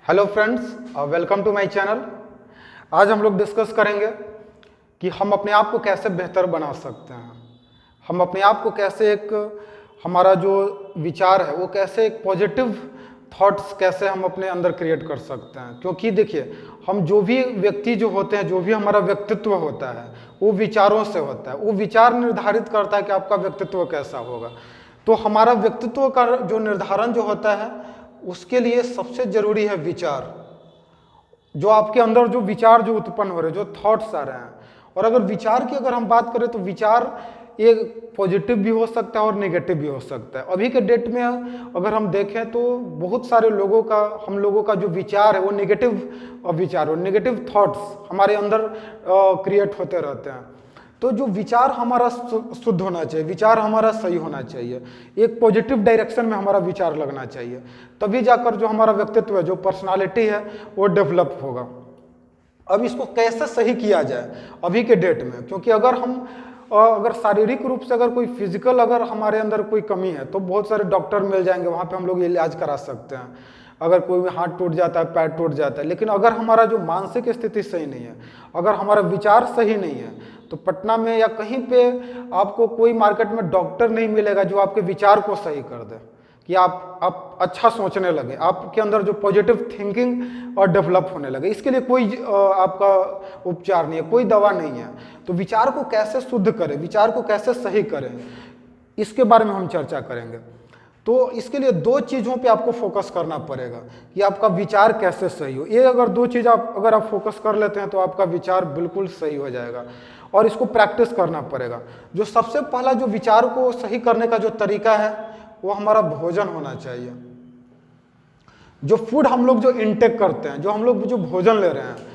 Hello friends, welcome to my channel. आज हम लोग डिस्कस करेंगे कि हम अपने आप को कैसे बेहतर बना सकते हैं। हम अपने आप को कैसे हमारा जो विचार है वो कैसे एक पॉजिटिव थॉट्स कैसे हम अपने अंदर क्रिएट कर सकते हैं। क्योंकि देखिए, हम जो भी व्यक्ति जो होते हैं, जो भी हमारा व्यक्तित्व होता है वो विचारों से होता है। वो विचार निर्धारित करता है कि आपका व्यक्तित्व कैसा होगा। तो हमारा व्यक्तित्व का जो निर्धारण जो होता है उसके लिए सबसे जरूरी है विचार। जो आपके अंदर जो विचार जो उत्पन्न हो रहे हैं, जो थॉट्स आ रहे हैं। और अगर विचार की अगर हम बात करें तो विचार एक पॉजिटिव भी हो सकता है और नेगेटिव भी हो सकता है। अभी के डेट में अगर हम देखें तो बहुत सारे लोगों का, हम लोगों का जो विचार है वो नेगेटिव विचार और नेगेटिव थॉट्स हमारे अंदर क्रिएट होते रहते हैं। तो जो विचार हमारा शुद्ध होना चाहिए, विचार हमारा सही होना चाहिए, एक पॉजिटिव डायरेक्शन में हमारा विचार लगना चाहिए, तभी जाकर जो हमारा व्यक्तित्व है, जो पर्सनालिटी है वो डेवलप होगा। अब इसको कैसे सही किया जाए अभी के डेट में, क्योंकि अगर शारीरिक रूप से अगर कोई फिजिकल अगर हमारे अंदर कोई कमी है तो बहुत सारे डॉक्टर मिल जाएंगे, वहाँ पे हम लोग इलाज करा सकते हैं। अगर कोई हाथ टूट जाता है, पैर टूट जाता है, लेकिन अगर हमारा जो मानसिक स्थिति सही नहीं है, अगर हमारा विचार सही नहीं है, तो पटना में या कहीं पे आपको कोई मार्केट में डॉक्टर नहीं मिलेगा जो आपके विचार को सही कर दे, कि आप अच्छा सोचने लगे, आपके अंदर जो पॉजिटिव थिंकिंग और डेवलप होने लगे। इसके लिए कोई आपका उपचार नहीं है, कोई दवा नहीं है। तो विचार को कैसे शुद्ध करें, विचार को कैसे सही करें, इसके बारे में हम चर्चा करेंगे। तो इसके लिए दो चीज़ों पे आपको फोकस करना पड़ेगा कि आपका विचार कैसे सही हो। ये अगर दो चीज़ अगर आप फोकस कर लेते हैं तो आपका विचार बिल्कुल सही हो जाएगा, और इसको प्रैक्टिस करना पड़ेगा। जो सबसे पहला जो विचार को सही करने का जो तरीका है वो हमारा भोजन होना चाहिए। जो फूड हम लोग जो इनटेक करते हैं, जो हम लोग जो भोजन ले रहे हैं,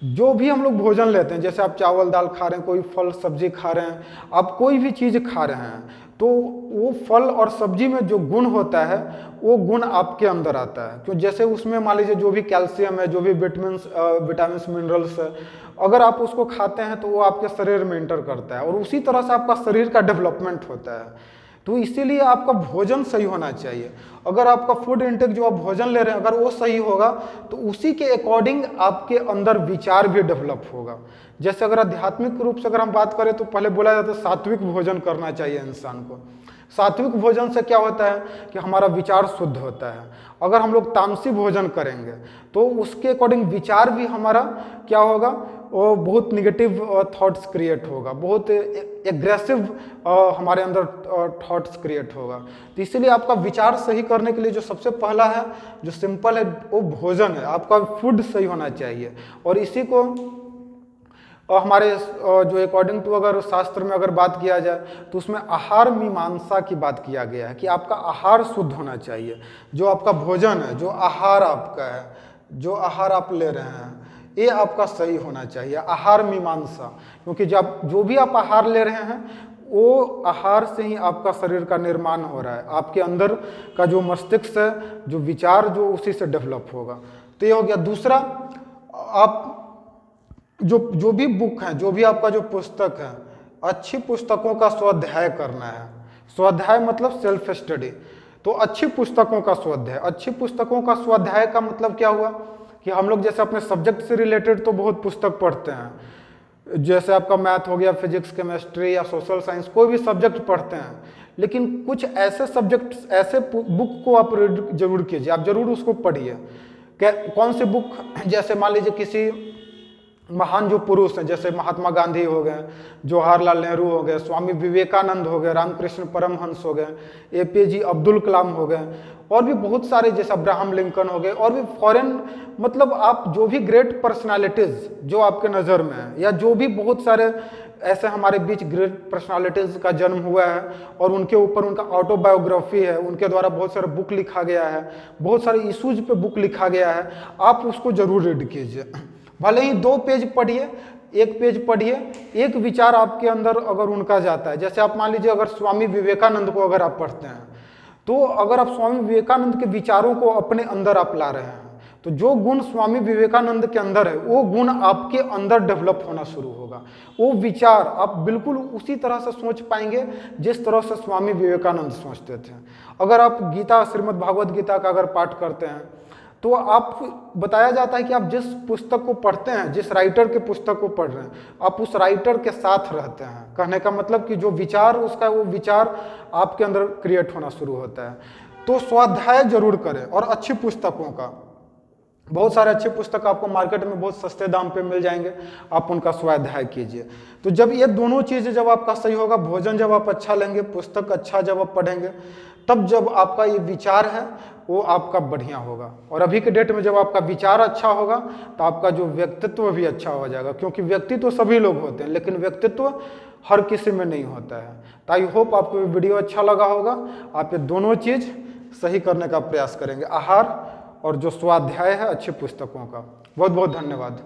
जो भी हम लोग भोजन लेते हैं, जैसे आप चावल दाल खा रहे हैं, कोई फल सब्जी खा रहे हैं, आप कोई भी चीज़ खा रहे हैं, तो वो फल और सब्जी में जो गुण होता है वो गुण आपके अंदर आता है। क्यों, जैसे उसमें मान लीजिए जो भी कैल्शियम है, जो भी विटामिन्स मिनरल्स है, अगर आप उसको खाते हैं तो वो आपके शरीर में इंटर करता है और उसी तरह से आपका शरीर का डेवलपमेंट होता है। तो इसीलिए आपका भोजन सही होना चाहिए। अगर आपका फूड इंटेक जो आप भोजन ले रहे हैं अगर वो सही होगा तो उसी के अकॉर्डिंग आपके अंदर विचार भी डेवलप होगा। जैसे अगर आध्यात्मिक रूप से अगर हम बात करें तो पहले बोला जाता है सात्विक भोजन करना चाहिए इंसान को। सात्विक भोजन से क्या होता है कि हमारा विचार शुद्ध होता है। अगर हम लोग तामसी भोजन करेंगे तो उसके अकॉर्डिंग विचार भी हमारा क्या होगा, वो बहुत निगेटिव थॉट्स क्रिएट होगा, बहुत एग्रेसिव हमारे अंदर थॉट्स क्रिएट होगा। तो इसलिए आपका विचार सही करने के लिए जो सबसे पहला है, जो सिंपल है, वो भोजन है। आपका फूड सही होना चाहिए। और इसी को हमारे जो अकॉर्डिंग टू अगर शास्त्र में अगर बात किया जाए तो उसमें आहार मीमांसा की बात किया गया है कि आपका आहार शुद्ध होना चाहिए। जो आपका भोजन है, जो आहार आपका है, जो आहार आप ले रहे हैं, ये आपका सही होना चाहिए, आहार मीमांसा। क्योंकि जब जो भी आप आहार ले रहे हैं वो आहार से ही आपका शरीर का निर्माण हो रहा है। आपके अंदर का जो मस्तिष्क है, जो विचार, जो उसी से डेवलप होगा। तो ये हो गया। दूसरा, आप जो भी बुक है, जो भी आपका जो पुस्तक है, अच्छी पुस्तकों का स्वाध्याय करना है। स्वाध्याय मतलब सेल्फ स्टडी। तो अच्छी पुस्तकों का स्वाध्याय, अच्छी पुस्तकों का स्वाध्याय का मतलब क्या हुआ कि हम लोग जैसे अपने सब्जेक्ट से रिलेटेड तो बहुत पुस्तक पढ़ते हैं, जैसे आपका मैथ हो गया, फिजिक्स, केमिस्ट्री या सोशल साइंस, कोई भी सब्जेक्ट पढ़ते हैं। लेकिन कुछ ऐसे सब्जेक्ट, ऐसे बुक को आप रीड जरूर कीजिए, आप जरूर उसको पढ़िए। कौन सी बुक, जैसे मान लीजिए किसी महान जो पुरुष हैं, जैसे महात्मा गांधी हो गए, जवाहरलाल नेहरू हो गए, स्वामी विवेकानंद हो गए, रामकृष्ण परमहंस हो गए, एपीजे अब्दुल कलाम हो गए, और भी बहुत सारे, जैसे अब्राहम लिंकन हो गए, और भी फॉरेन, मतलब आप जो भी ग्रेट पर्सनालिटीज जो आपके नज़र में है, या जो भी बहुत सारे ऐसे हमारे बीच ग्रेट पर्सनालिटीज का जन्म हुआ है और उनके ऊपर उनका ऑटोबायोग्राफी है, उनके द्वारा बहुत सारे बुक लिखा गया है, बहुत सारे इशूज पे बुक लिखा गया है, आप उसको जरूर रीड कीजिए। भले ही 2 पेज पढ़िए, 1 पेज पढ़िए, एक विचार आपके अंदर अगर उनका जाता है। जैसे आप मान लीजिए अगर स्वामी विवेकानंद को अगर आप पढ़ते हैं तो अगर आप स्वामी विवेकानंद के विचारों को अपने अंदर आप ला रहे हैं तो जो गुण स्वामी विवेकानंद के अंदर है वो गुण आपके अंदर डेवलप होना शुरू होगा। वो विचार आप बिल्कुल उसी तरह से सोच पाएंगे जिस तरह से स्वामी विवेकानंद सोचते थे। अगर आप गीता, श्रीमद् भागवत गीता का अगर पाठ करते हैं तो आप बताया जाता है कि आप जिस पुस्तक को पढ़ते हैं, जिस राइटर के पुस्तक को पढ़ रहे हैं, आप उस राइटर के साथ रहते हैं। कहने का मतलब कि जो विचार उसका, वो विचार आपके अंदर क्रिएट होना शुरू होता है। तो स्वाध्याय जरूर करें, और अच्छी पुस्तकों का, बहुत सारे अच्छे पुस्तक आपको मार्केट में बहुत सस्ते दाम पे मिल जाएंगे, आप उनका स्वाध्याय कीजिए। तो जब ये दोनों चीज़ें जब आपका सही होगा, भोजन जब आप अच्छा लेंगे, पुस्तक अच्छा जब आप पढ़ेंगे, तब जब आपका ये विचार है वो आपका बढ़िया होगा। और अभी के डेट में जब आपका विचार अच्छा होगा तो आपका जो व्यक्तित्व भी अच्छा हो जाएगा, क्योंकि व्यक्तित्व सभी लोग होते हैं लेकिन व्यक्तित्व हर किसी में नहीं होता है। तो आई होप आपको ये वीडियो अच्छा लगा होगा। आप ये दोनों चीज़ सही करने का प्रयास करेंगे, आहार और जो स्वाध्याय है अच्छी पुस्तकों का। बहुत बहुत धन्यवाद।